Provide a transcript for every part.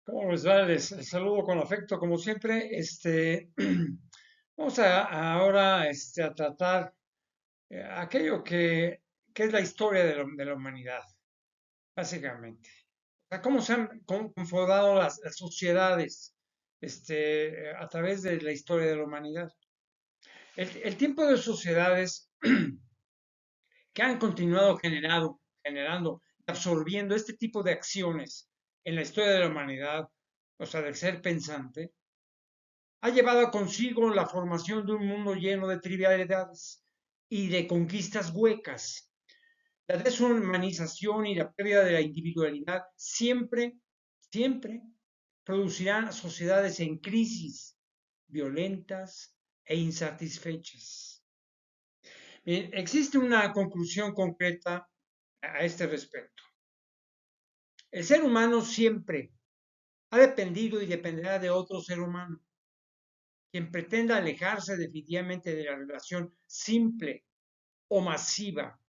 ¿Cómo les va? Les saludo con afecto, como siempre. Vamos ahora a tratar aquello que es la historia de la humanidad, básicamente. O sea, cómo se han conformado las sociedades a través de la historia de la humanidad. El tiempo de sociedades que han continuado generando, absorbiendo este tipo de acciones en la historia de la humanidad, o sea, del ser pensante, ha llevado consigo la formación de un mundo lleno de trivialidades y de conquistas huecas. La deshumanización y la pérdida de la individualidad siempre producirán sociedades en crisis, violentas e insatisfechas. Bien, existe una conclusión concreta a este respecto. El ser humano siempre ha dependido y dependerá de otro ser humano. Quien pretenda alejarse definitivamente de la relación simple o masiva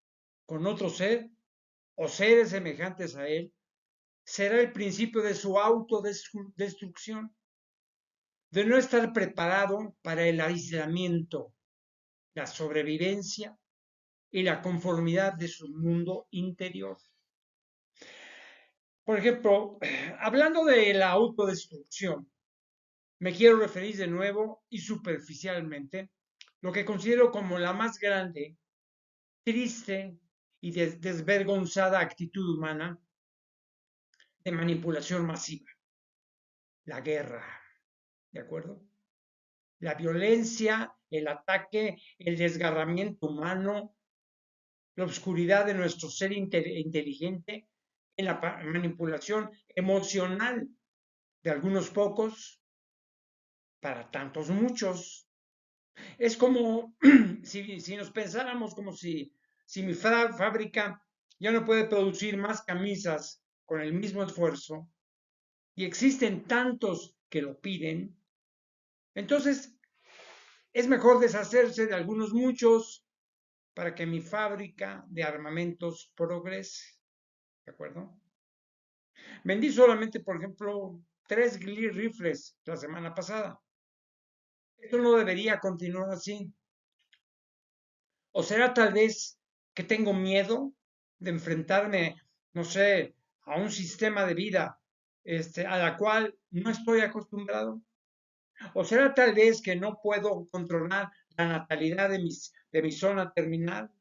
con otro ser o seres semejantes a él, será el principio de su autodestrucción, de no estar preparado para el aislamiento, la sobrevivencia y la conformidad de su mundo interior. Por ejemplo, hablando de la autodestrucción, me quiero referir de nuevo y superficialmente lo que considero como la más grande, triste y desvergonzada actitud humana de manipulación masiva, la guerra, ¿de acuerdo? La violencia, el ataque, el desgarramiento humano, la oscuridad de nuestro ser inteligente, en la manipulación emocional de algunos pocos para tantos muchos. Es como si nos pensáramos como si mi fábrica ya no puede producir más camisas con el mismo esfuerzo y existen tantos que lo piden, entonces es mejor deshacerse de algunos muchos para que mi fábrica de armamentos progrese. ¿De acuerdo? Vendí solamente, por ejemplo, 3 rifles la semana pasada. Esto no debería continuar así. ¿O será tal vez que tengo miedo de enfrentarme, no sé, a un sistema de vida a la cual no estoy acostumbrado? ¿O será tal vez que no puedo controlar la natalidad de mi zona terminal?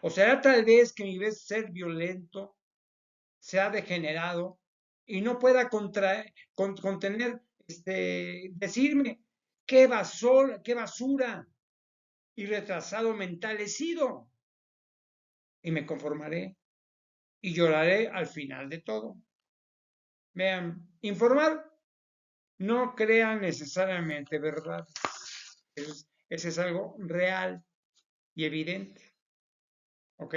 ¿O será tal vez que mi vez ser violento se ha degenerado y no pueda contener, decirme qué basura y retrasado mental he sido? Y me conformaré y lloraré al final de todo. Vean, informar no crean necesariamente verdad. Ese es algo real y evidente. ¿Ok?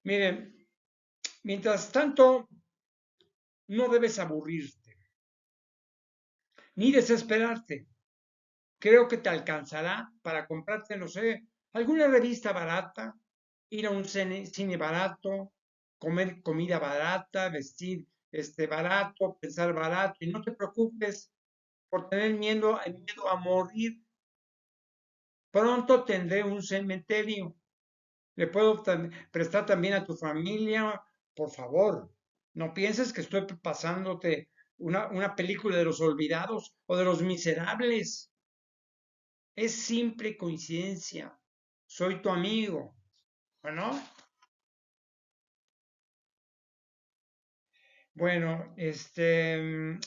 Miren, mientras tanto, no debes aburrirte ni desesperarte. Creo que te alcanzará para comprarte, no sé, alguna revista barata, ir a un cine barato, comer comida barata, vestir barato, pensar barato, y no te preocupes por tener miedo a morir. Pronto tendré un cementerio. Le puedo prestar también a tu familia, por favor. No pienses que estoy pasándote una película de los olvidados o de los miserables. Es simple coincidencia. Soy tu amigo, ¿no? Bueno,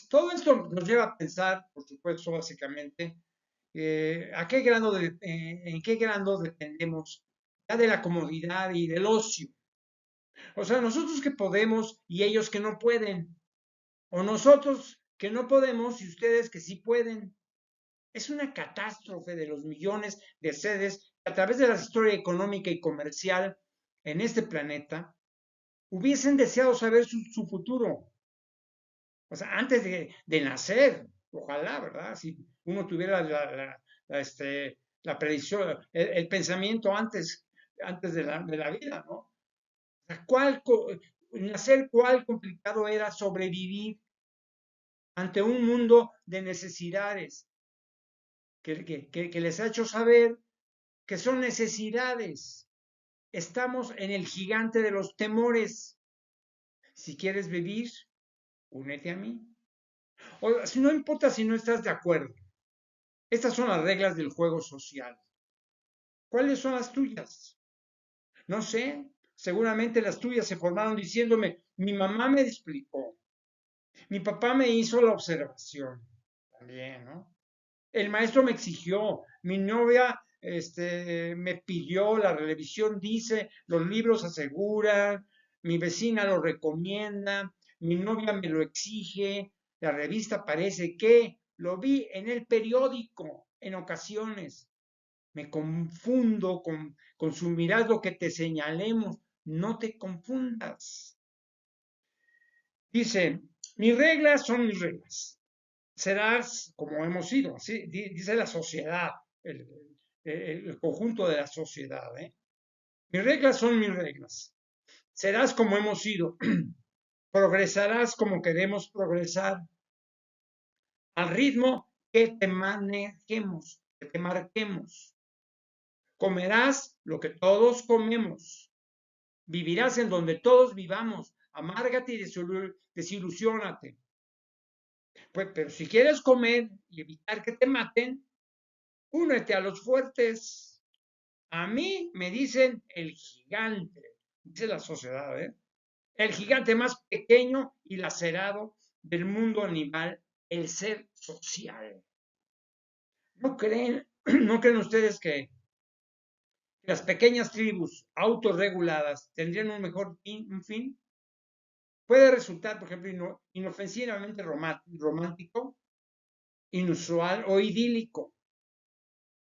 todo esto nos lleva a pensar, por supuesto, básicamente, en qué grado dependemos ya de la comodidad y del ocio. O sea, nosotros que podemos y ellos que no pueden. O nosotros que no podemos y ustedes que sí pueden. Es una catástrofe de los millones de seres que a través de la historia económica y comercial en este planeta hubiesen deseado saber su futuro. O sea, antes de nacer, ojalá, ¿verdad? Si uno tuviera la predicción, el pensamiento antes de la vida, ¿no? O sea, nacer cuál complicado era sobrevivir ante un mundo de necesidades que les ha hecho saber que son necesidades. Estamos en el gigante de los temores. Si quieres vivir, únete a mí. O si no importa si no estás de acuerdo. Estas son las reglas del juego social. ¿Cuáles son las tuyas? No sé. Seguramente las tuyas se formaron diciéndome, mi mamá me explicó, mi papá me hizo la observación. También, ¿no? El maestro me exigió, mi novia me pidió, la revisión dice, los libros aseguran, mi vecina lo recomienda, mi novia me lo exige, la revista parece que lo vi en el periódico en ocasiones. Me confundo con su mirado que te señalemos, no te confundas. Dice, mis reglas son mis reglas. Serás como hemos sido, así dice la sociedad, el conjunto de la sociedad. Mis reglas son mis reglas. Serás como hemos sido, progresarás como queremos progresar, al ritmo que te manejemos, que te marquemos. Comerás lo que todos comemos, vivirás en donde todos vivamos, amárgate y desilusiónate. Pues, pero si quieres comer y evitar que te maten, únete a los fuertes. A mí me dicen el gigante, dice la sociedad, el gigante más pequeño y lacerado del mundo animal, el ser social. ¿No creen, no creen ustedes que las pequeñas tribus autorreguladas tendrían un mejor fin? Puede resultar, por ejemplo, inofensivamente romántico, inusual o idílico,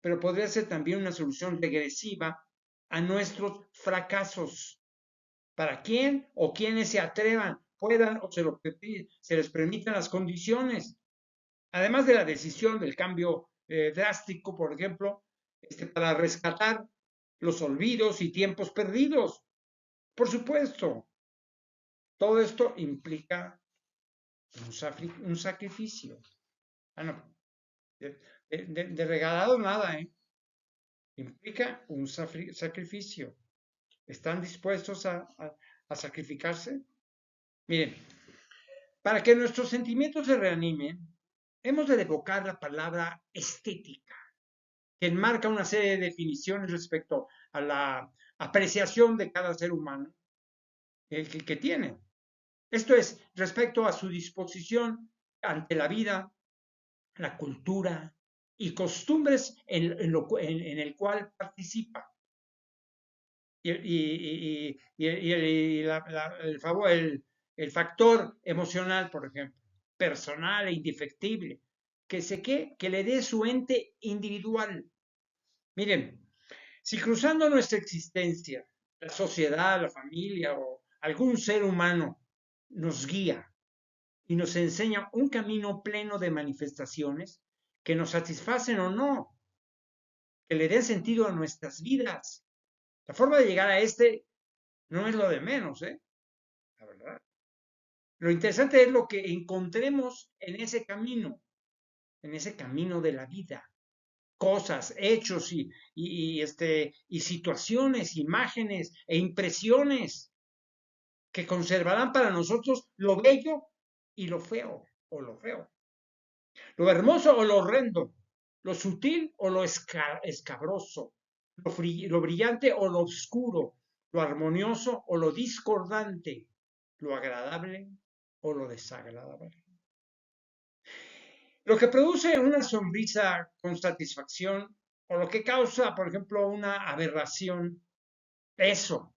pero podría ser también una solución regresiva a nuestros fracasos. ¿Para quién o quienes se atrevan, puedan o se les permitan las condiciones? Además de la decisión del cambio drástico, por ejemplo, para rescatar los olvidos y tiempos perdidos. Por supuesto, todo esto implica un sacrificio. Ah, no, de regalado nada, implica un sacrificio. ¿Están dispuestos a sacrificarse? Miren, para que nuestros sentimientos se reanimen, hemos de evocar la palabra estética, que enmarca una serie de definiciones respecto a la apreciación de cada ser humano, el que tiene. Esto es, respecto a su disposición ante la vida, la cultura y costumbres en el cual participa. El factor emocional, por ejemplo, personal e indefectible, que le dé su ente individual. Miren, si cruzando nuestra existencia, la sociedad, la familia o algún ser humano nos guía y nos enseña un camino pleno de manifestaciones que nos satisfacen o no, que le den sentido a nuestras vidas. La forma de llegar a no es lo de menos, la verdad. Lo interesante es lo que encontremos en ese camino de la vida. Cosas, hechos y situaciones, imágenes e impresiones que conservarán para nosotros lo bello y lo feo, o lo feo. Lo hermoso o lo horrendo, lo sutil o lo escabroso, lo brillante o lo oscuro, lo armonioso o lo discordante, lo agradable o lo desagradable. Lo que produce una sonrisa con satisfacción o lo que causa, por ejemplo, una aberración, eso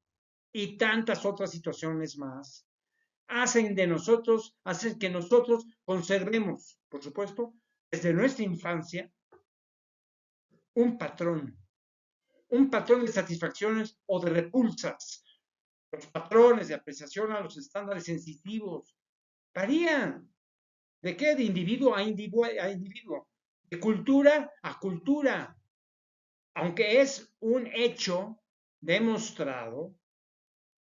y tantas otras situaciones más, hacen que nosotros conservemos, por supuesto, desde nuestra infancia, un patrón de satisfacciones o de repulsas. Los patrones de apreciación a los estándares sensitivos varían. ¿De qué? De individuo a individuo, de cultura a cultura. Aunque es un hecho demostrado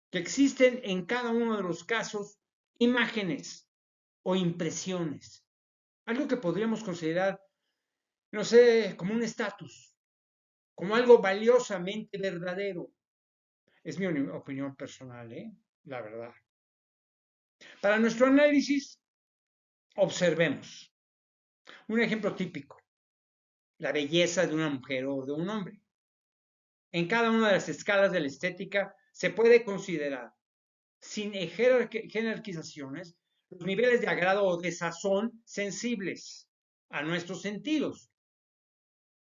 que existen en cada uno de los casos imágenes o impresiones, algo que podríamos considerar, no sé, como un estatus, como algo valiosamente verdadero. Es mi opinión personal, ¿eh? La verdad. Para nuestro análisis, observemos un ejemplo típico, la belleza de una mujer o de un hombre. En cada una de las escalas de la estética se puede considerar, sin jerarquizaciones, los niveles de agrado o desazón sensibles a nuestros sentidos.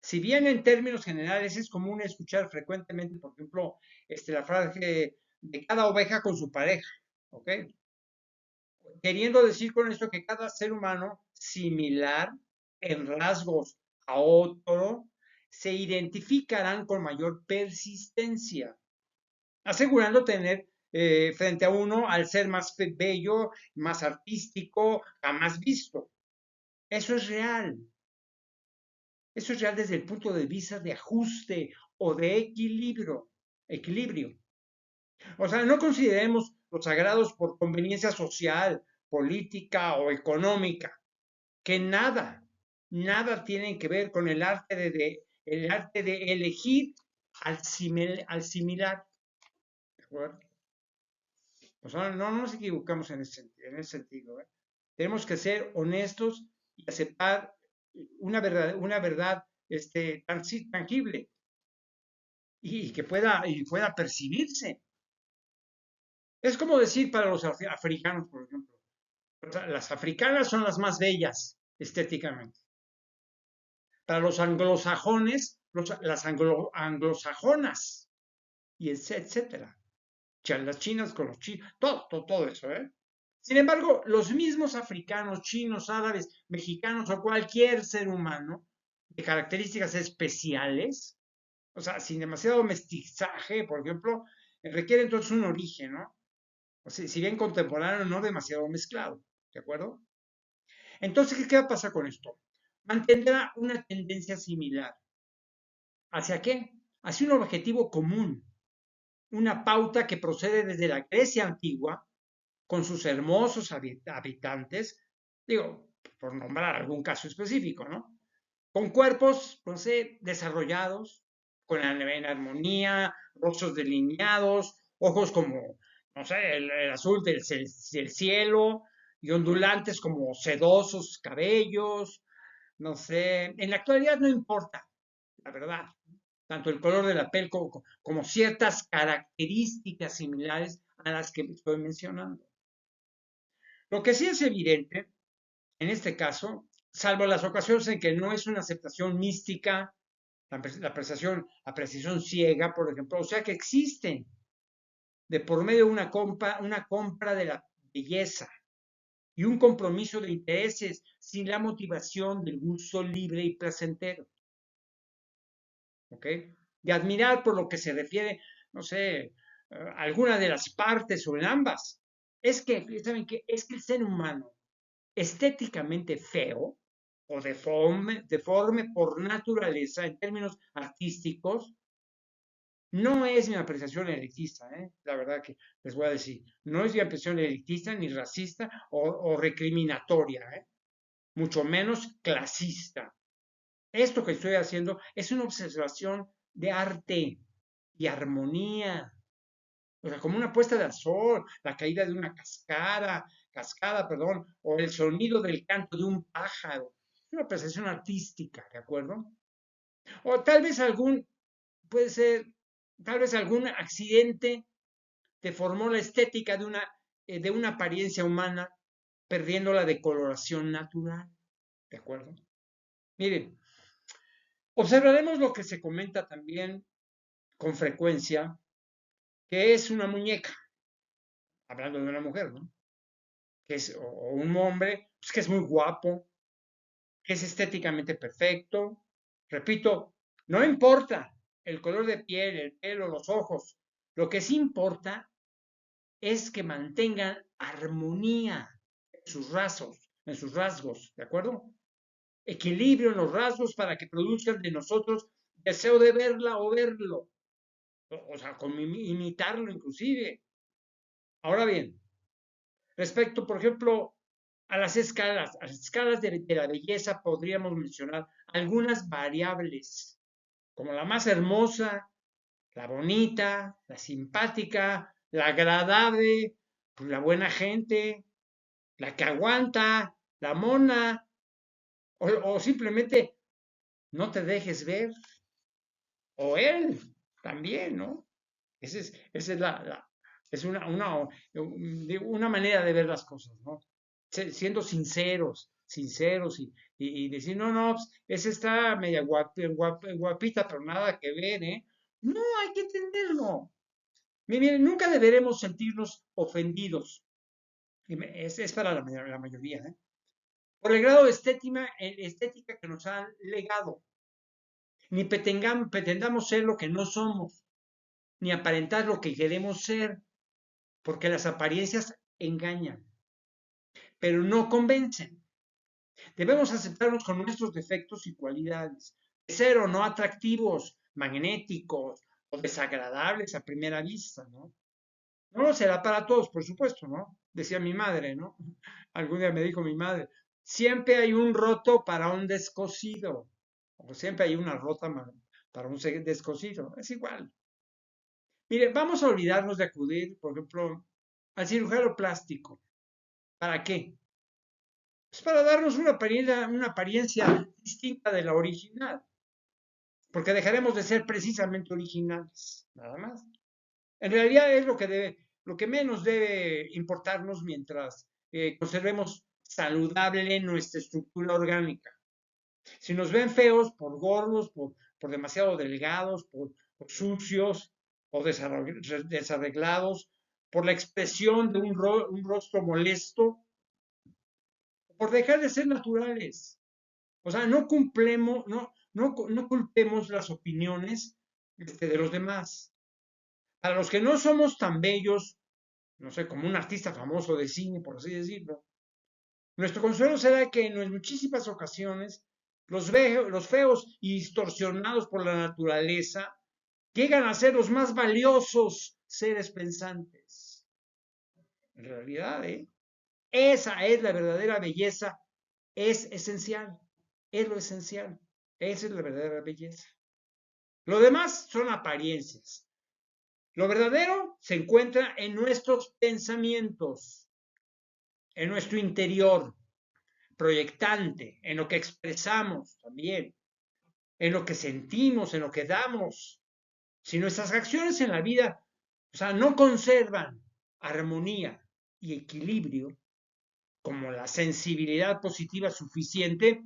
Si bien en términos generales es común escuchar frecuentemente, por ejemplo, la frase de cada oveja con su pareja, ¿ok? Queriendo decir con esto que cada ser humano similar en rasgos a otro se identificarán con mayor persistencia, asegurando tener frente a uno al ser más bello, más artístico, jamás visto. Eso es real. Eso es real desde el punto de vista de ajuste o de equilibrio. Equilibrio. O sea, no consideremos los sagrados por conveniencia social, política o económica, que nada tienen que ver con el arte de elegir al similar. ¿De acuerdo? O sea, no nos equivocamos en ese sentido. ¿Eh? Tenemos que ser honestos y aceptar una verdad tangible y pueda percibirse. Es como decir para los africanos, por ejemplo, las africanas son las más bellas estéticamente. Para los anglosajones, las anglosajonas, y etcétera. Las chinas con los chinos, todo eso, ¿eh? Sin embargo, los mismos africanos, chinos, árabes, mexicanos o cualquier ser humano de características especiales, o sea, sin demasiado mestizaje, por ejemplo, requiere entonces un origen, ¿no? O sea, si bien contemporáneo, no demasiado mezclado, ¿de acuerdo? Entonces, ¿qué va a pasar con esto? Mantendrá una tendencia similar. ¿Hacia qué? Hacia un objetivo común, una pauta que procede desde la Grecia antigua, con sus hermosos habitantes, digo, por nombrar algún caso específico, ¿no? Con cuerpos, no sé, desarrollados, en armonía, rostros delineados, ojos como, no sé, el azul del cielo, y ondulantes como sedosos cabellos, no sé, en la actualidad no importa, la verdad, tanto el color de la piel como ciertas características similares a las que estoy mencionando. Lo que sí es evidente, en este caso, salvo las ocasiones en que no es una aceptación mística, apreciación ciega, por ejemplo, o sea que existen de por medio de una compra de la belleza y un compromiso de intereses sin la motivación del gusto libre y placentero. ¿Ok? De admirar por lo que se refiere, no sé, alguna de las partes o en ambas. ¿Saben qué? Es que el ser humano estéticamente feo o deforme por naturaleza en términos artísticos, no es mi apreciación elitista, ¿eh? La verdad que les voy a decir, no es mi apreciación elitista ni racista o recriminatoria, ¿eh? Mucho menos clasista. Esto que estoy haciendo es una observación de arte y armonía, o sea, como una puesta del sol, la caída de una cascada, perdón, o el sonido del canto de un pájaro. Es una apreciación artística, ¿de acuerdo? O puede ser, tal vez algún accidente deformó la estética de una apariencia humana, perdiendo la decoloración natural, ¿de acuerdo? Miren, observaremos lo que se comenta también con frecuencia, que es una muñeca, hablando de una mujer, ¿no? O un hombre, pues que es muy guapo, que es estéticamente perfecto. Repito, no importa el color de piel, el pelo, los ojos. Lo que sí importa es que mantengan armonía en sus rasgos, ¿de acuerdo? Equilibrio en los rasgos para que produzcan de nosotros deseo de verla o verlo. O sea, con imitarlo inclusive. Ahora bien, respecto, por ejemplo, a las escalas de la belleza podríamos mencionar algunas variables, como la más hermosa, la bonita, la simpática, la agradable, pues, la buena gente, la que aguanta, la mona, o simplemente no te dejes ver, o él también, ¿no? Esa es es una manera de ver las cosas, ¿no? Siendo sinceros y decir, no, no, pues, esa está media guapita, pero nada que ver, ¿eh? No, hay que entenderlo. Miren, nunca deberemos sentirnos ofendidos. Es para la mayoría, ¿eh? Por el grado de estética que nos han legado. Ni pretendamos ser lo que no somos, ni aparentar lo que queremos ser, porque las apariencias engañan, pero no convencen. Debemos aceptarnos con nuestros defectos y cualidades, ser o no atractivos, magnéticos o desagradables a primera vista, ¿no? No lo será para todos, por supuesto, ¿no? Decía mi madre, ¿no? Algún día me dijo mi madre, siempre hay un roto para un descosido, o siempre hay una rota para un descosido, es igual. Mire, vamos a olvidarnos de acudir, por ejemplo, al cirujano plástico. ¿Para qué? Pues para darnos una apariencia distinta de la original, porque dejaremos de ser precisamente originales, nada más. En realidad es lo que menos debe importarnos mientras conservemos saludable nuestra estructura orgánica. Si nos ven feos por gordos, por demasiado delgados, por sucios o desarreglados, por la expresión de un rostro molesto, por dejar de ser naturales. O sea, no culpemos las opiniones de los demás. Para los que no somos tan bellos, no sé, como un artista famoso de cine, por así decirlo, nuestro consuelo será que en muchísimas ocasiones los feos y distorsionados por la naturaleza llegan a ser los más valiosos seres pensantes. En realidad, ¿eh? Esa es la verdadera belleza, es esencial, es lo esencial, esa es la verdadera belleza. Lo demás son apariencias. Lo verdadero se encuentra en nuestros pensamientos, en nuestro interior proyectante, en lo que expresamos también, en lo que sentimos, en lo que damos. Si nuestras acciones en la vida, o sea, no conservan armonía y equilibrio, como la sensibilidad positiva suficiente,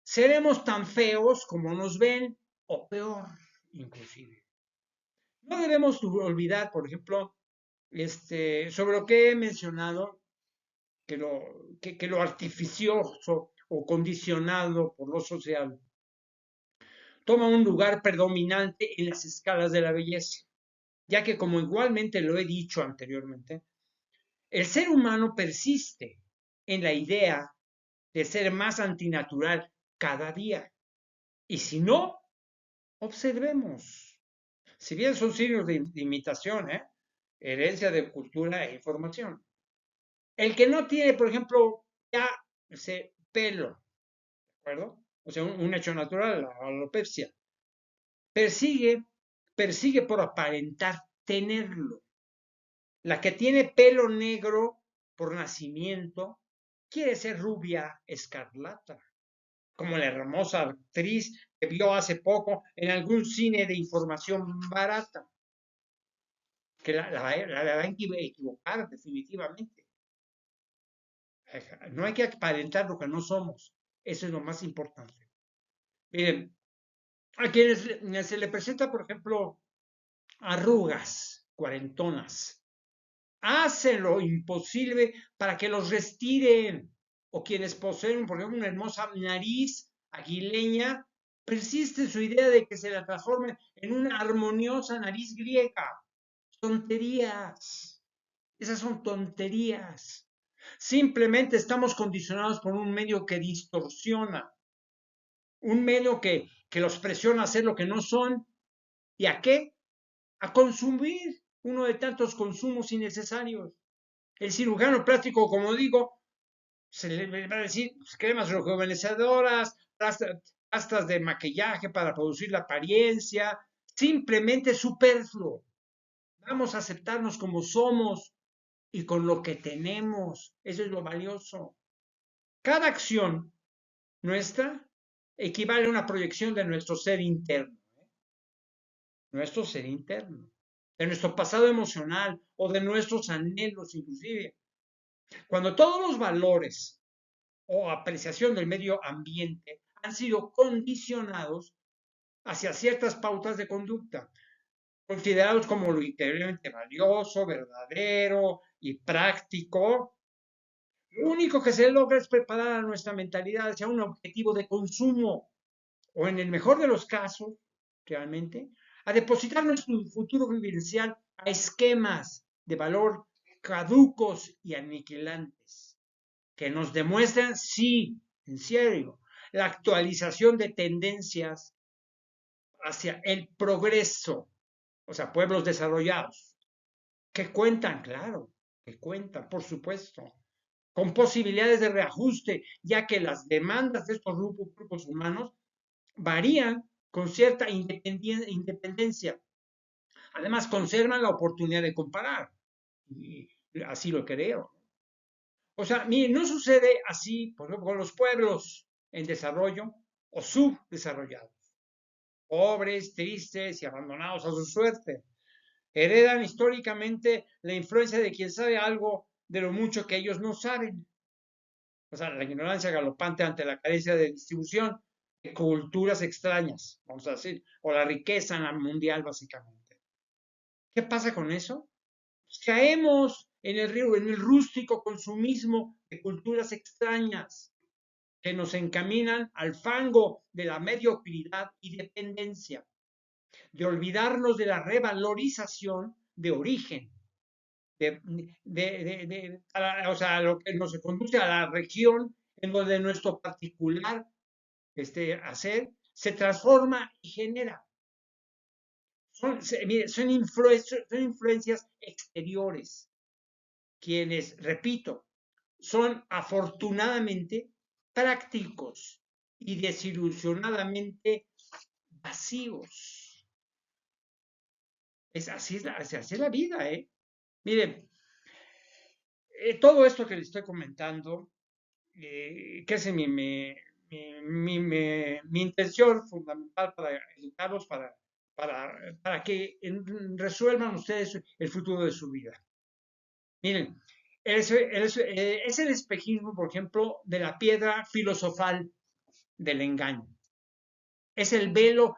seremos tan feos como nos ven o peor, inclusive. No debemos olvidar, por ejemplo, sobre lo que he mencionado, que lo artificioso o condicionado por lo social toma un lugar predominante en las escalas de la belleza, ya que como igualmente lo he dicho anteriormente, el ser humano persiste en la idea de ser más antinatural cada día. Y si no, observemos. Si bien son signos de imitación, herencia de cultura e información. El que no tiene, por ejemplo, ya ese pelo, ¿de acuerdo? O sea, un hecho natural, la alopecia, persigue, persigue por aparentar tenerlo. La que tiene pelo negro por nacimiento quiere ser rubia escarlata, como la hermosa actriz que vio hace poco en algún cine de información barata, que la va a equivocar definitivamente. No hay que aparentar lo que no somos, eso es lo más importante. Miren, a quienes se le presenta, por ejemplo, arrugas cuarentonas, hacen lo imposible para que los retiren. O quienes poseen, por ejemplo, una hermosa nariz aguileña, persiste su idea de que se la transforme en una armoniosa nariz griega. Tonterías. Esas son tonterías. Simplemente estamos condicionados por un medio que distorsiona, un medio que los presiona a hacer lo que no son. ¿Y a qué? A consumir uno de tantos consumos innecesarios. El cirujano plástico, como digo, se le va a decir pues, cremas rejuvenecedoras, pastas de maquillaje para producir la apariencia, simplemente superfluo. Vamos a aceptarnos como somos y con lo que tenemos. Eso es lo valioso. Cada acción nuestra equivale a una proyección de nuestro ser interno, nuestro ser interno, de nuestro pasado emocional o de nuestros anhelos inclusive. Cuando todos los valores o apreciación del medio ambiente han sido condicionados hacia ciertas pautas de conducta, considerados como lo interiormente valioso, verdadero y práctico. Lo único que se logra es preparar a nuestra mentalidad hacia un objetivo de consumo, o en el mejor de los casos, realmente, a depositar nuestro futuro vivencial a esquemas de valor caducos y aniquilantes, que nos demuestran, sí, en serio, la actualización de tendencias hacia el progreso, o sea, pueblos desarrollados, que cuentan, claro, que cuentan, por supuesto, con posibilidades de reajuste, ya que las demandas de estos grupos humanos varían con cierta independencia. Además, conservan la oportunidad de comparar. Y así lo creo. O sea, mire, no sucede así, por ejemplo, con los pueblos en desarrollo o subdesarrollados, pobres, tristes y abandonados a su suerte. Heredan históricamente la influencia de quien sabe algo de lo mucho que ellos no saben. O sea, la ignorancia galopante ante la carencia de distribución de culturas extrañas, vamos a decir, o la riqueza mundial, básicamente. ¿Qué pasa con eso? Pues caemos en el rústico consumismo de culturas extrañas que nos encaminan al fango de la mediocridad y dependencia, de olvidarnos de la revalorización de origen, o sea, lo que nos conduce a la región en donde nuestro particular hacer se transforma y genera. Son influencias exteriores, quienes, repito, son afortunadamente prácticos y desilusionadamente vacíos. Así es la vida, ¿eh? Miren, todo esto que les estoy comentando, que es mi intención fundamental para educarlos, para que resuelvan ustedes el futuro de su vida. Miren, es el espejismo, por ejemplo, de la piedra filosofal del engaño. Es el velo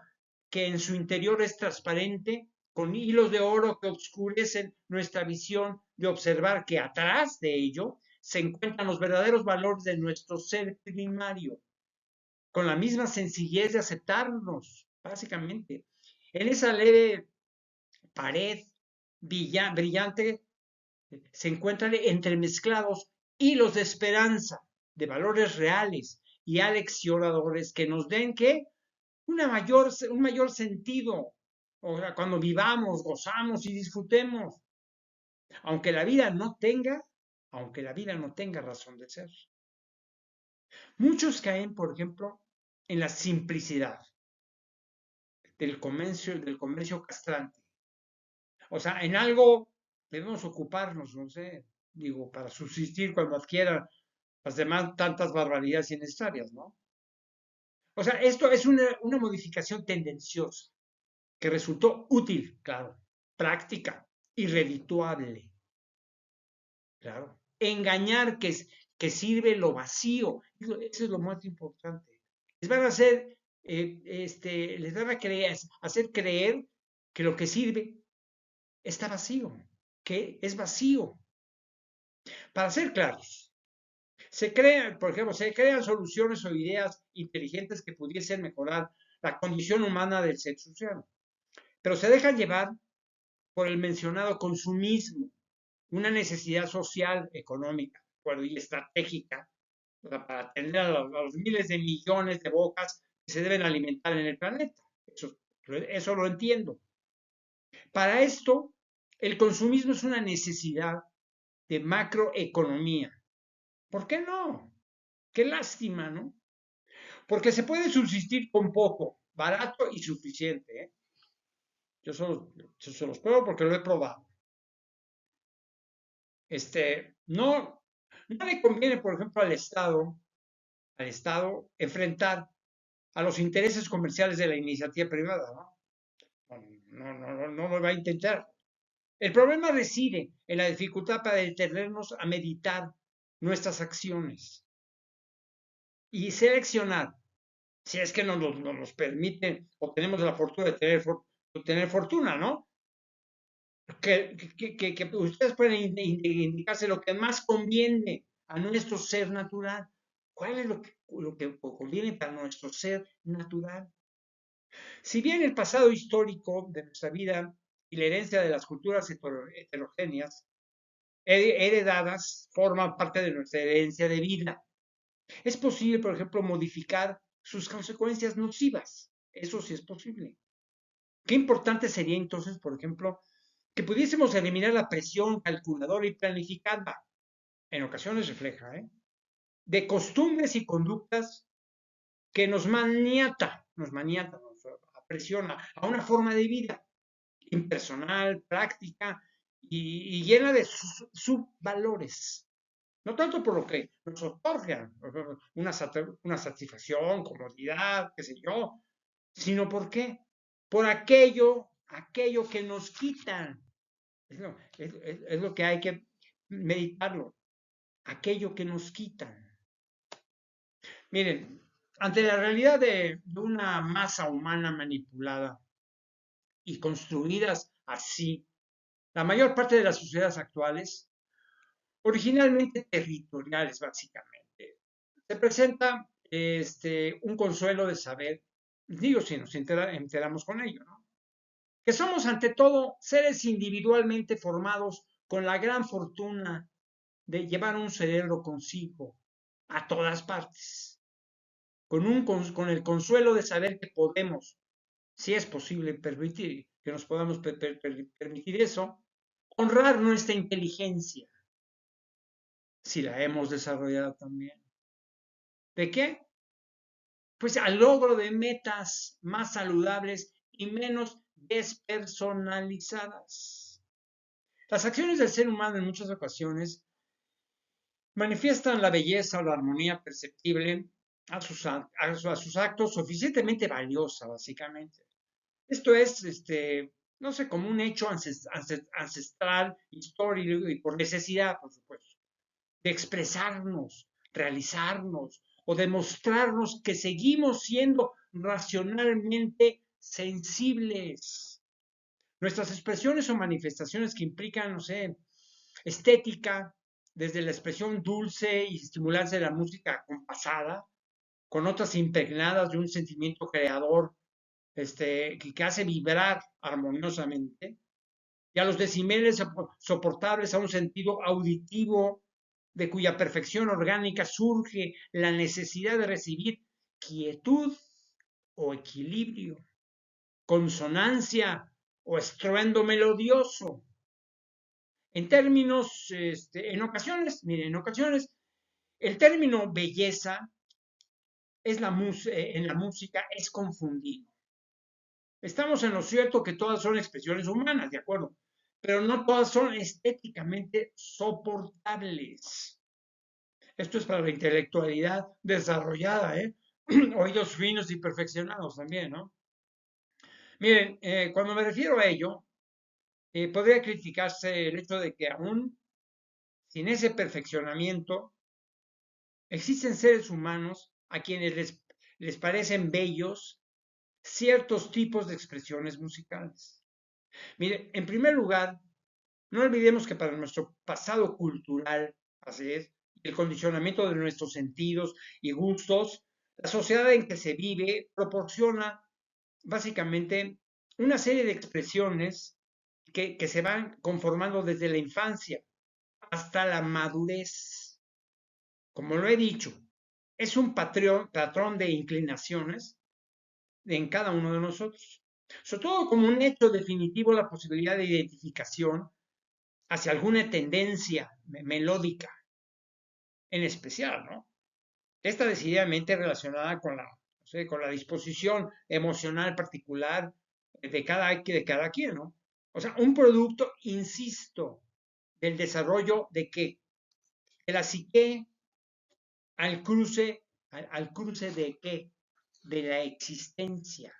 que en su interior es transparente, con hilos de oro que oscurecen nuestra visión de observar que atrás de ello se encuentran los verdaderos valores de nuestro ser primario, con la misma sencillez de aceptarnos, básicamente. En esa leve pared brillante se encuentran entremezclados hilos de esperanza, de valores reales y aleccionadores que nos den que un mayor sentido, o sea, cuando vivamos, gozamos y disfrutemos, aunque la vida no tenga, aunque la vida no tenga razón de ser. Muchos caen, por ejemplo, en la simplicidad del comercio castrante. O sea, en algo debemos ocuparnos, no sé, digo, para subsistir cuando adquieran las demás tantas barbaridades innecesarias, ¿no? O sea, esto es una modificación tendenciosa que resultó útil, claro, práctica y redituable, claro. Engañar que sirve lo vacío, eso es lo más importante. Les van a hacer, les van a hacer creer que lo que sirve está vacío, que es vacío. Para ser claros, por ejemplo, se crean soluciones o ideas inteligentes que pudiesen mejorar la condición humana del sexo humano, pero se dejan llevar por el mencionado consumismo, una necesidad social, económica y estratégica para atender a los miles de millones de bocas que se deben alimentar en el planeta. Eso lo entiendo. Para esto, el consumismo es una necesidad de macroeconomía. ¿Por qué no? Qué lástima, ¿no? Porque se puede subsistir con poco, barato y suficiente, ¿eh? Yo se los pruebo porque lo he probado. No, no le conviene, por ejemplo, al Estado enfrentar a los intereses comerciales de la iniciativa privada, ¿no? No lo va a intentar. El problema reside en la dificultad para detenernos a meditar nuestras acciones y seleccionar, si es que nos permiten o tenemos la fortuna de tener fortuna, ¿no? Que ustedes pueden indicarse lo que más conviene a nuestro ser natural. ¿Cuál es lo que conviene para nuestro ser natural? Si bien el pasado histórico de nuestra vida y la herencia de las culturas heterogéneas heredadas forman parte de nuestra herencia de vida, es posible, por ejemplo, modificar sus consecuencias nocivas. Eso sí es posible. Qué importante sería entonces, por ejemplo, que pudiésemos eliminar la presión calculadora y planificada, en ocasiones refleja, de costumbres y conductas que nos apresiona a una forma de vida impersonal, práctica y llena de subvalores. No tanto por lo que nos otorgan una satisfacción, comodidad, qué sé yo, sino por qué, por aquello que nos quitan. Es lo que hay que meditarlo, aquello que nos quitan. Miren, ante la realidad de una masa humana manipulada y construidas así, la mayor parte de las sociedades actuales, originalmente territoriales básicamente, se presenta un consuelo de saber, digo si nos enteramos con ello, ¿no? Que somos ante todo seres individualmente formados con la gran fortuna de llevar un cerebro consigo a todas partes, con el consuelo de saber que podemos, si es posible, permitir que nos podamos permitir eso, honrar nuestra inteligencia, si la hemos desarrollado también. ¿De qué? Pues al logro de metas más saludables y menos despersonalizadas. Las acciones del ser humano en muchas ocasiones manifiestan la belleza o la armonía perceptible a sus actos suficientemente valiosa, básicamente. Esto es, no sé, como un hecho ancestral, histórico y por necesidad, por supuesto, de expresarnos, realizarnos o demostrarnos que seguimos siendo racionalmente sensibles. Nuestras expresiones o manifestaciones que implican, no sé, estética, desde la expresión dulce y estimulante de la música compasada, con notas impregnadas de un sentimiento creador que hace vibrar armoniosamente, y a los decibeles soportables a un sentido auditivo de cuya perfección orgánica surge la necesidad de recibir quietud o equilibrio, consonancia o estruendo melodioso. En términos, en ocasiones, el término belleza en la música es confundido. Estamos en lo cierto que todas son expresiones humanas, ¿de acuerdo? Pero no todas son estéticamente soportables. Esto es para la intelectualidad desarrollada, ¿eh? Oídos finos y perfeccionados también, ¿no? Miren, cuando me refiero a ello, podría criticarse el hecho de que aún sin ese perfeccionamiento, existen seres humanos a quienes les parecen bellos ciertos tipos de expresiones musicales. Mire, en primer lugar, no olvidemos que para nuestro pasado cultural, así es, el condicionamiento de nuestros sentidos y gustos, la sociedad en que se vive proporciona básicamente una serie de expresiones que se van conformando desde la infancia hasta la madurez. Como lo he dicho, es un patrón de inclinaciones en cada uno de nosotros. Sobre todo como un hecho definitivo la posibilidad de identificación hacia alguna tendencia melódica en especial, ¿no? Esta decididamente relacionada con no sé, con la disposición emocional particular de cada quien, ¿no? O sea, un producto, insisto, del desarrollo de qué? De la psique al cruce de qué? De la existencia,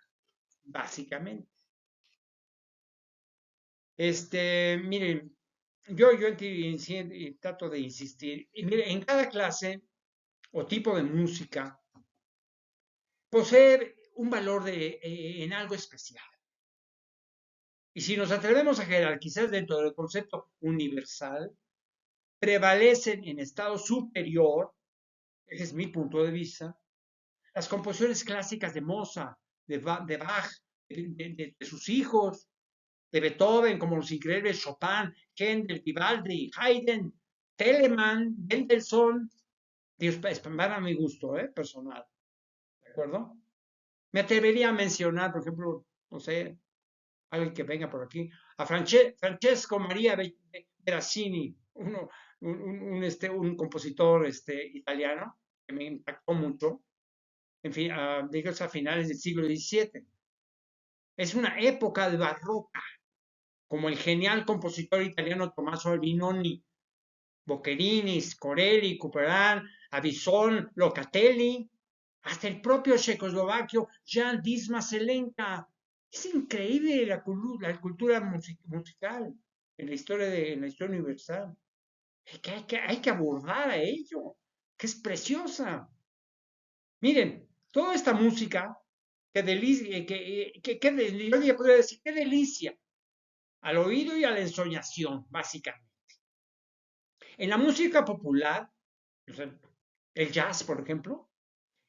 básicamente. Miren, yo trato de insistir, y miren, en cada clase o tipo de música posee un valor en algo especial. Y si nos atrevemos a jerarquizar dentro del concepto universal, prevalecen en estado superior, ese es mi punto de vista, las composiciones clásicas de Mozart, de Bach, de sus hijos, de Beethoven, como los increíbles Chopin, Händel, Vivaldi, Haydn, Telemann, Mendelssohn, van a mi gusto, personal, ¿de acuerdo? Me atrevería a mencionar, por ejemplo, no sé, alguien que venga por aquí, a Francesco Maria Veracini, un compositor italiano que me impactó mucho, en fin, digamos a finales del siglo XVII. Es una época de barroca, como el genial compositor italiano Tommaso Albinoni, Boccherini, Corelli, Couperin, Avison, Locatelli, hasta el propio checoslovaquio Jan Dismas Zelenka. Es increíble la cultura musical en la historia universal. Hay que abordar a ello, que es preciosa. Miren, toda esta música, que delicia, yo podría decir, qué delicia, al oído y a la ensoñación, básicamente. En la música popular, o sea, el jazz, por ejemplo,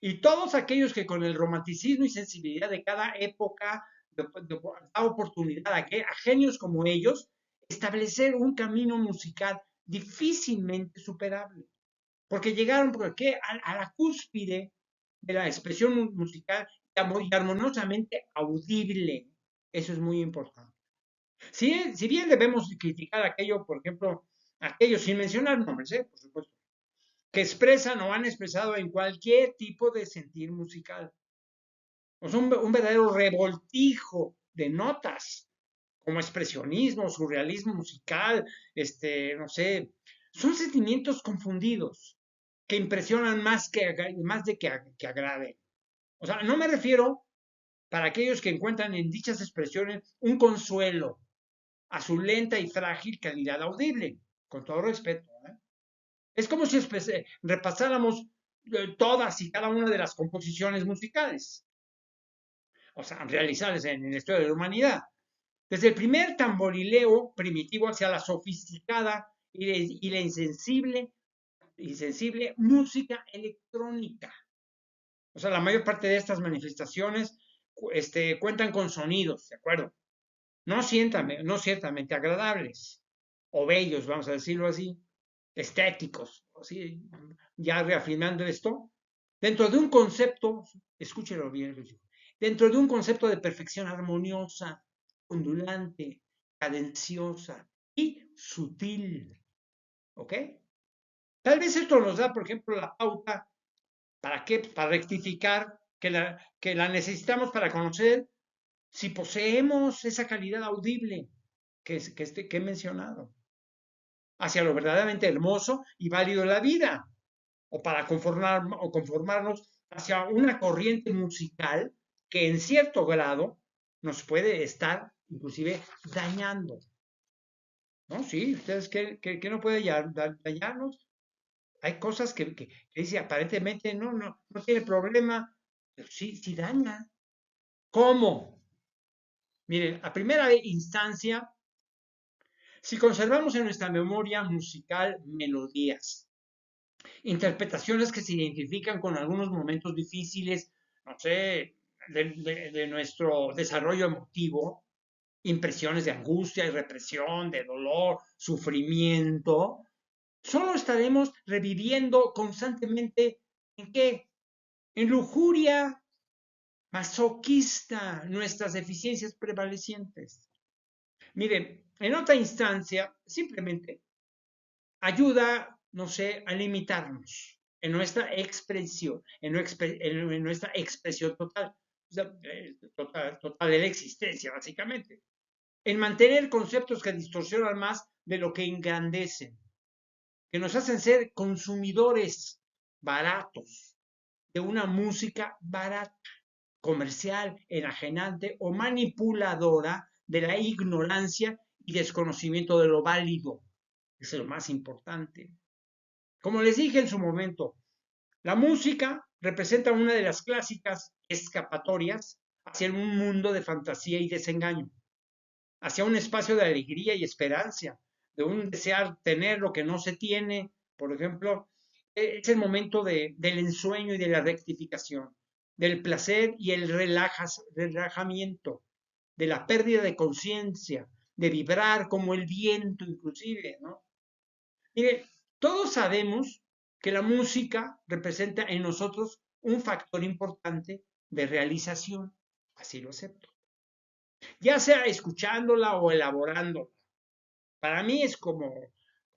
y todos aquellos que con el romanticismo y sensibilidad de cada época da oportunidad a genios como ellos establecer un camino musical difícilmente superable. Porque llegaron a la cúspide de la expresión musical y armoniosamente audible. Eso es muy importante. Si bien debemos criticar aquello, por ejemplo, aquellos sin mencionar nombres, por supuesto, que expresan o han expresado en cualquier tipo de sentir musical. O sea, un verdadero revoltijo de notas, como expresionismo, surrealismo musical, no sé, son sentimientos confundidos que impresionan más de que agraden. O sea, no me refiero para aquellos que encuentran en dichas expresiones un consuelo a su lenta y frágil calidad audible, con todo respeto. Es como si repasáramos todas y cada una de las composiciones musicales, o sea, realizadas en la historia de la humanidad. Desde el primer tamborileo primitivo hacia la sofisticada y la insensible música electrónica. O sea, la mayor parte de estas manifestaciones cuentan con sonidos, ¿de acuerdo? No ciertamente agradables o bellos, vamos a decirlo así, estéticos, así, ya reafirmando esto, dentro de un concepto, escúchelo bien, dentro de un concepto de perfección armoniosa, ondulante, cadenciosa y sutil, ¿ok? Tal vez esto nos da, por ejemplo, la pauta. ¿Para qué? Para rectificar que la necesitamos para conocer si poseemos esa calidad audible que he mencionado, hacia lo verdaderamente hermoso y válido de la vida, o para conformarnos hacia una corriente musical que en cierto grado nos puede estar inclusive dañando. ¿No? Sí, ustedes que no puede dañarnos. Hay cosas que dice aparentemente no tiene problema, pero sí daña. ¿Cómo? Miren, a primera instancia, si conservamos en nuestra memoria musical melodías, interpretaciones que se identifican con algunos momentos difíciles, no sé, de nuestro desarrollo emotivo, impresiones de angustia y represión, de dolor, sufrimiento, solo estaremos reviviendo constantemente ¿en qué? En lujuria masoquista, nuestras deficiencias prevalecientes. Mire, en otra instancia, simplemente ayuda, no sé, a limitarnos en nuestra expresión, en nuestra expresión total, o sea, total de la existencia, básicamente. En mantener conceptos que distorsionan más de lo que engrandecen, que nos hacen ser consumidores baratos de una música barata, comercial, enajenante o manipuladora de la ignorancia y desconocimiento de lo válido. Eso es lo más importante. Como les dije en su momento, la música representa una de las clásicas escapatorias hacia un mundo de fantasía y desengaño, hacia un espacio de alegría y esperanza, de un desear tener lo que no se tiene, por ejemplo, es el momento del ensueño y de la rectificación, del placer y el relajamiento, de la pérdida de conciencia, de vibrar como el viento inclusive, ¿no? Mire, todos sabemos que la música representa en nosotros un factor importante de realización, así lo acepto, ya sea escuchándola o elaborándola. Para mí es como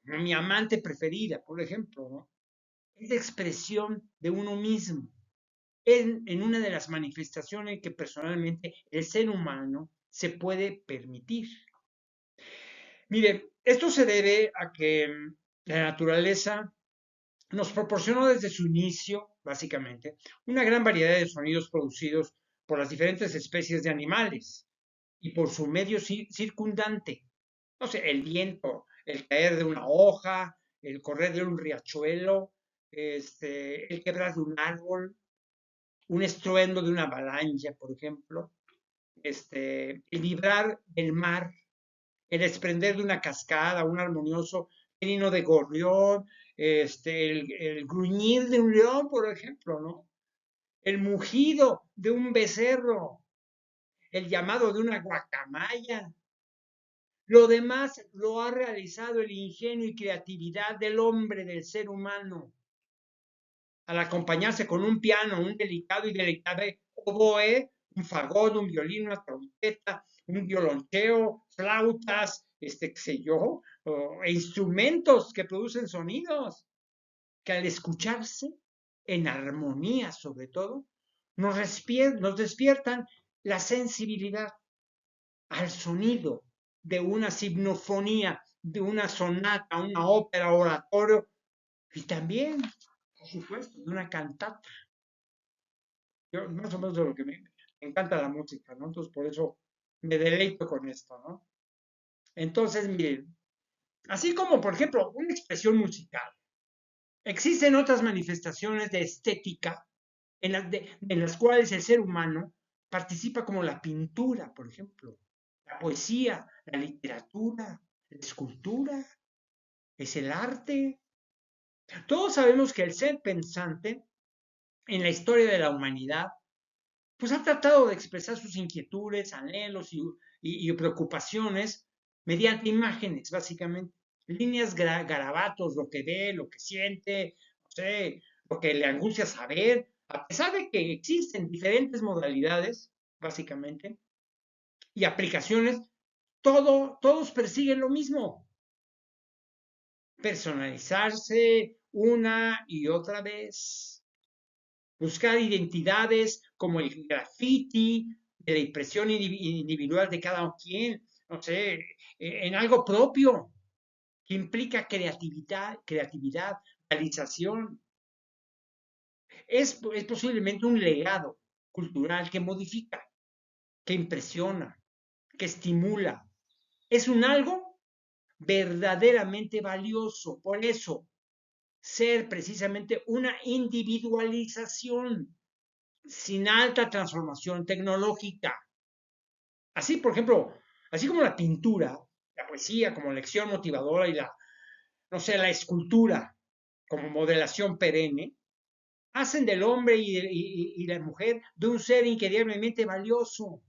mi amante preferida, por ejemplo, ¿no? Es la expresión de uno mismo en una de las manifestaciones que personalmente el ser humano se puede permitir. Mire, esto se debe a que la naturaleza nos proporcionó desde su inicio, básicamente, una gran variedad de sonidos producidos por las diferentes especies de animales y por su medio circundante. No sé, el viento, el caer de una hoja, el correr de un riachuelo, el quebrar de un árbol, un estruendo de una avalancha, por ejemplo, el vibrar del mar, el desprender de una cascada, un armonioso trino de gorrión, el gruñir de un león, por ejemplo, ¿no? El mugido de un becerro, el llamado de una guacamaya. Lo demás lo ha realizado el ingenio y creatividad del hombre, del ser humano, al acompañarse con un piano, un delicado y delicado oboe, un fagot, un violín, una trompeta, un violoncheo, flautas, qué sé yo, e instrumentos que producen sonidos, que al escucharse en armonía sobre todo, nos despiertan la sensibilidad al sonido de una sinfonía, de una sonata, una ópera, oratorio, y también, por supuesto, de una cantata. Yo, más o menos de lo que me encanta la música, ¿no? Entonces, por eso me deleito con esto, ¿no? Entonces, miren, así como, por ejemplo, una expresión musical, existen otras manifestaciones de estética en las cuales el ser humano participa como la pintura, por ejemplo, la poesía, la literatura, la escultura, es el arte. Todos sabemos que el ser pensante en la historia de la humanidad pues ha tratado de expresar sus inquietudes, anhelos y preocupaciones mediante imágenes, básicamente. Líneas, garabatos, lo que ve, lo que siente, no sé, lo que le angustia saber, a pesar de que existen diferentes modalidades, básicamente, y aplicaciones, todos persiguen lo mismo, personalizarse una y otra vez, buscar identidades como el graffiti, de la impresión individual de cada quien, no sé, en algo propio, que implica creatividad, realización. Es posiblemente un legado cultural que modifica, que impresiona, que estimula. Es un algo verdaderamente valioso. Por eso, ser precisamente una individualización sin alta transformación tecnológica. Así, por ejemplo, así como la pintura, la poesía como lección motivadora y no sé, la escultura como modelación perenne, hacen del hombre y la mujer de un ser increíblemente valioso,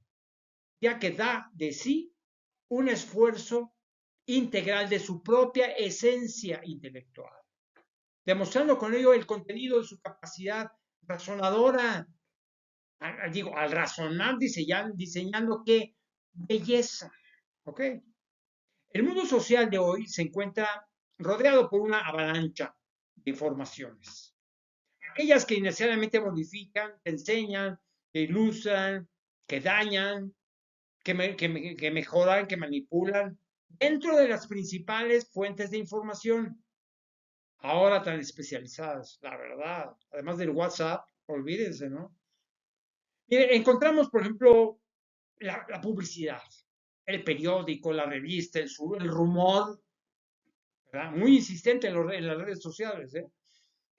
ya que da de sí un esfuerzo integral de su propia esencia intelectual, demostrando con ello el contenido de su capacidad razonadora, digo, al razonar diseñando qué belleza, ¿ok? El mundo social de hoy se encuentra rodeado por una avalancha de informaciones. Aquellas que inicialmente modifican, te enseñan, que ilustran, que dañan, que mejoran, que manipulan, dentro de las principales fuentes de información, ahora tan especializadas, la verdad. Además del WhatsApp, olvídense, ¿no? Mire, encontramos, por ejemplo, la publicidad, el periódico, la revista, el rumor, ¿verdad? Muy insistente en las redes sociales, ¿eh?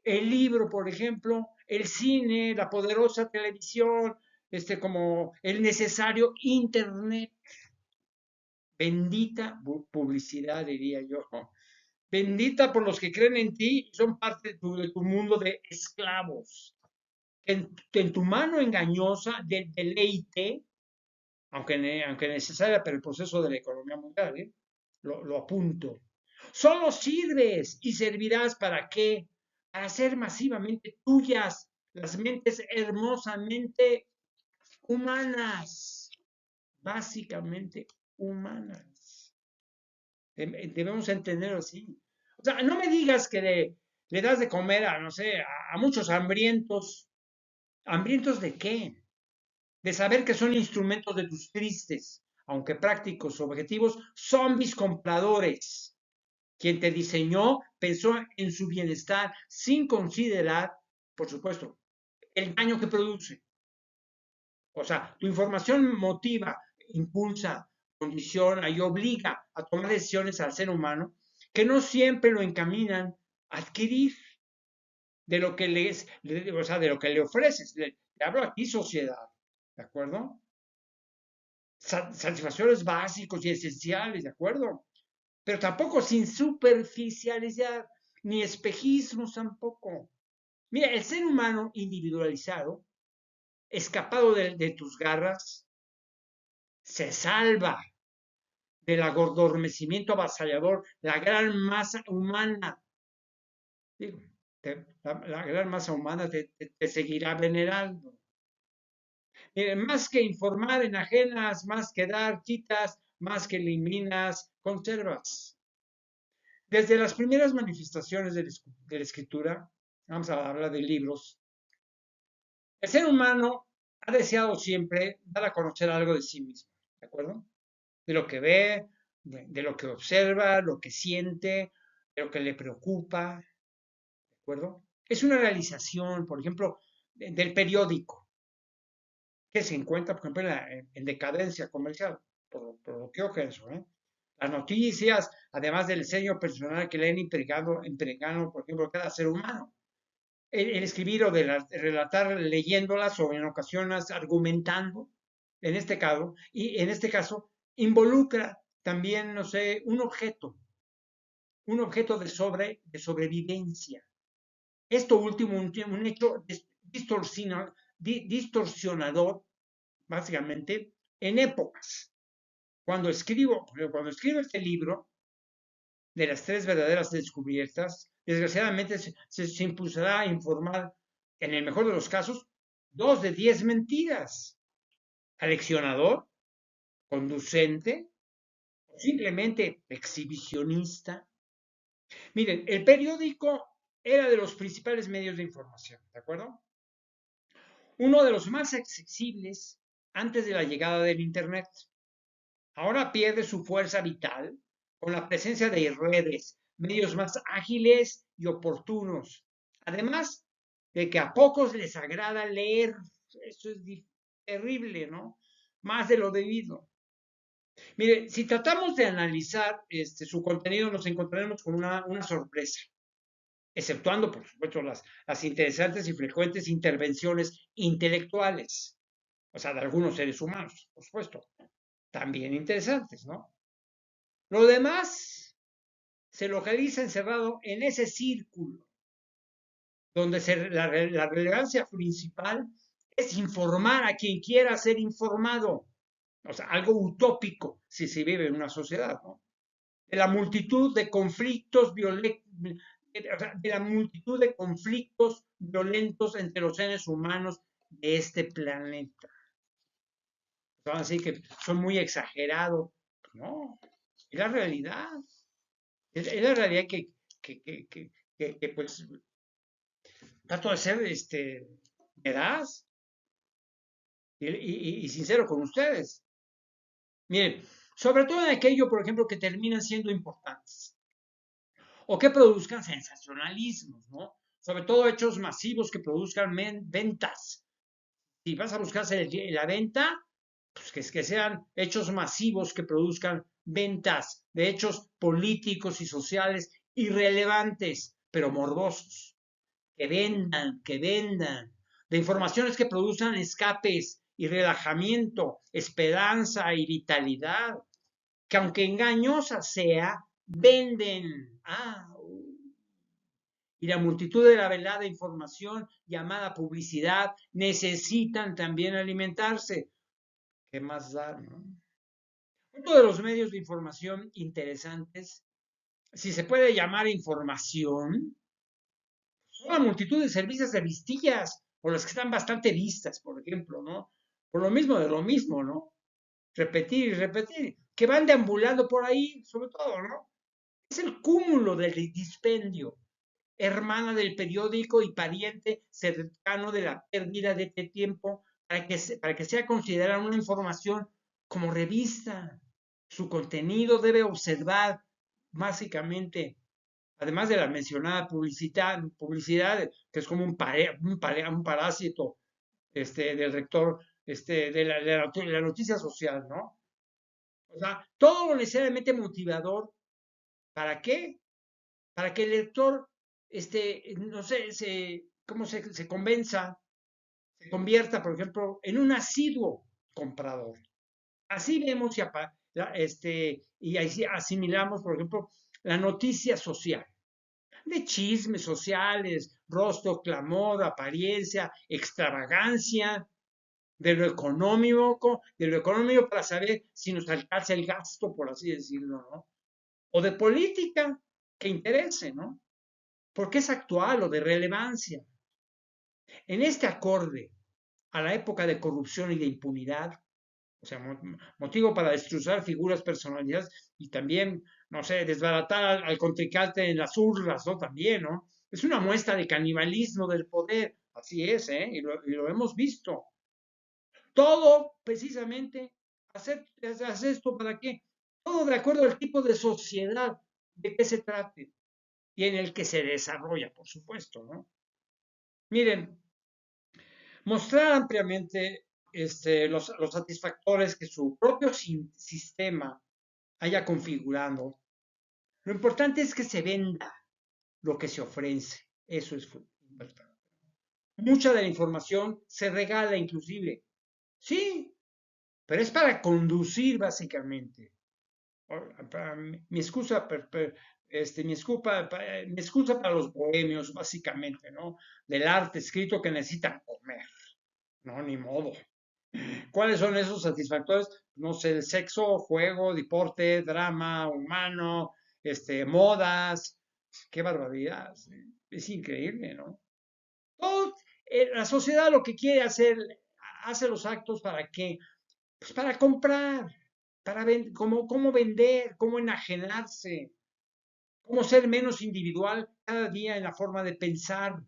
El libro, por ejemplo, el cine, la poderosa televisión, como el necesario internet. Bendita publicidad, diría yo. Bendita por los que creen en ti y son parte de tu mundo de esclavos. En tu mano engañosa del deleite, aunque necesaria para el proceso de la economía mundial, ¿eh? Lo apunto. Solo sirves y servirás para qué? Para hacer masivamente tuyas las mentes hermosamente humanas, básicamente humanas. Debemos entenderlo así. O sea, no me digas que le das de comer a, no sé, a muchos hambrientos. ¿Hambrientos de qué? De saber que son instrumentos de tus tristes, aunque prácticos objetivos, zombies compradores. Quien te diseñó pensó en su bienestar sin considerar, por supuesto, el daño que produce. O sea, tu información motiva, impulsa, condiciona y obliga a tomar decisiones al ser humano que no siempre lo encaminan a adquirir de lo que o sea, de lo que le ofreces. Le hablo aquí sociedad, ¿de acuerdo? Satisfacciones básicos y esenciales, ¿de acuerdo? Pero tampoco sin superficialidad, ni espejismos tampoco. Mira, el ser humano individualizado, escapado de tus garras, se salva del agordormecimiento avasallador, la gran masa humana. Digo, la gran masa humana te seguirá venerando. Más que informar, enajenas, más que dar, quitas, más que eliminas, conservas. Desde las primeras manifestaciones de la escritura, vamos a hablar de libros, el ser humano ha deseado siempre dar a conocer algo de sí mismo, ¿de acuerdo? De lo que ve, de lo que observa, lo que siente, de lo que le preocupa, ¿de acuerdo? Es una realización, por ejemplo, del periódico, que se encuentra, por ejemplo, en decadencia comercial, por lo que ocurre eso, ¿eh? Las noticias, además del sello personal que le han impregado, por ejemplo, cada ser humano. El escribir o de relatar leyéndolas o en ocasiones argumentando, en este caso, involucra también, no sé, un objeto de sobrevivencia. Esto último, un hecho distorsionador, básicamente, en épocas. Cuando escribo este libro de las tres verdaderas descubiertas, desgraciadamente se impulsará a informar, en el mejor de los casos, 2 de 10 mentiras. Aleccionador, conducente, simplemente exhibicionista. Miren, el periódico era de los principales medios de información, ¿de acuerdo? Uno de los más accesibles antes de la llegada del Internet. Ahora pierde su fuerza vital con la presencia de redes, medios más ágiles y oportunos. Además de que a pocos les agrada leer. Eso es terrible, ¿no? Más de lo debido. Mire, si tratamos de analizar su contenido, nos encontraremos con una sorpresa, exceptuando, por supuesto, las interesantes y frecuentes intervenciones intelectuales, o sea, de algunos seres humanos, por supuesto, también interesantes, ¿no? Lo demás se localiza encerrado en ese círculo, donde la relevancia principal es informar a quien quiera ser informado. O sea, algo utópico si se vive en una sociedad, ¿no? De la multitud de conflictos violentos, de la multitud de conflictos violentos entre los seres humanos de este planeta. Así que son muy exagerados. No, Es la realidad. Es la realidad que, que, que, pues trato de ser veraz y sincero con ustedes. Miren, sobre todo en aquello, por ejemplo, que terminan siendo importantes o que produzcan sensacionalismos, ¿no? Sobre todo hechos masivos que produzcan ventas. Si vas a buscar la venta, pues que sean hechos masivos que produzcan ventas de hechos políticos y sociales irrelevantes, pero morbosos. Que vendan, de informaciones que produzcan escapes y relajamiento, esperanza y vitalidad, que aunque engañosa sea, venden. Y la multitud de la velada información llamada publicidad necesitan también alimentarse. ¿Qué más da, no? Uno de los medios de información interesantes, si se puede llamar información, son la multitud de servicios de vistillas, o las que están bastante vistas, por ejemplo, ¿no? Por lo mismo de lo mismo, ¿no? Repetir y repetir, que van deambulando por ahí, sobre todo, ¿no? Es el cúmulo del dispendio, hermana del periódico y pariente cercano de la pérdida de este tiempo para que sea considerada una información como revista. Su contenido debe observar básicamente, además de la mencionada publicidad que es como un parásito del rector de la noticia social, ¿no? O sea, todo lo necesariamente motivador. ¿Para qué? Para que el lector, no sé, se convenza, se convierta, por ejemplo, en un asiduo comprador. Así vemos y asimilamos, por ejemplo, la noticia social, de chismes sociales, rostro, clamor, apariencia, extravagancia, de lo económico para saber si nos alcanza el gasto, por así decirlo, ¿no? O de política que interese, ¿no? Porque es actual o de relevancia. En este acorde a la época de corrupción y de impunidad, o sea, motivo para destrozar figuras, personalidades y también, no sé, desbaratar al contrincante en las urnas, ¿no? También, ¿no? Es una muestra de canibalismo del poder, así es, ¿eh? Y lo hemos visto. Todo precisamente hacer esto para qué? Todo de acuerdo al tipo de sociedad de que se trate y en el que se desarrolla, por supuesto, ¿no? Miren, mostrar ampliamente los satisfactores que su propio sistema haya configurado. Lo importante es que se venda lo que se ofrece. Eso es importante. Mucha de la información se regala inclusive. Sí, pero es para conducir básicamente. Mi excusa, mi excusa para los bohemios básicamente, ¿no? Del arte escrito que necesitan comer. No, ni modo. ¿Cuáles son esos satisfactores? No sé, el sexo, juego, deporte, drama humano, modas. Qué barbaridad. Es increíble, ¿no? Todo, la sociedad lo que quiere hacer, hace los actos para qué? Pues para comprar, para cómo vender, cómo enajenarse, cómo ser menos individual cada día en la forma de pensar,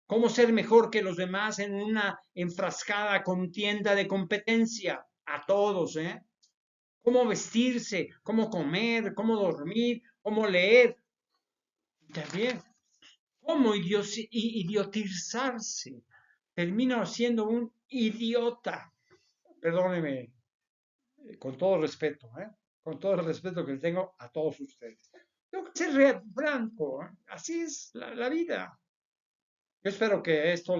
cómo ser mejor que los demás en una enfrascada contienda de competencia, a todos, ¿eh? Cómo vestirse, cómo comer, cómo dormir, cómo leer, y también cómo idiotizarse. Termino siendo un idiota. Perdóneme, con todo respeto, ¿eh? Con todo el respeto que tengo a todos ustedes. Tengo que ser franco, ¿eh? Así es la vida. Yo espero que esto eh,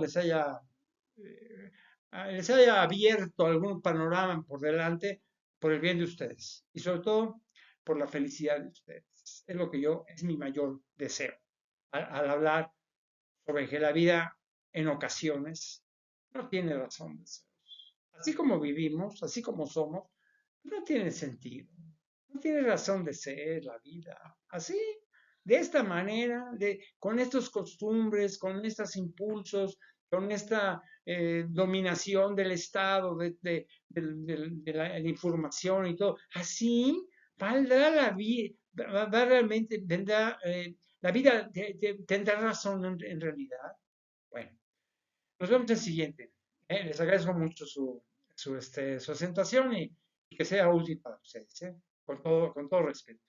les haya abierto algún panorama por delante por el bien de ustedes y sobre todo por la felicidad de ustedes. Es lo que es mi mayor deseo al hablar sobre que la vida en ocasiones no tiene razón de ser. Así como vivimos, así como somos, no tiene sentido. No tiene razón de ser la vida. Así, de esta manera, con estos costumbres, con estos impulsos, con esta dominación del Estado, de la información y todo. Así, ¿Valdrá la vida? ¿Va realmente, vendrá, la vida tendrá razón en realidad? Bueno, nos vemos en el siguiente. Les agradezco mucho su presentación y que sea útil para ustedes, con todo respeto.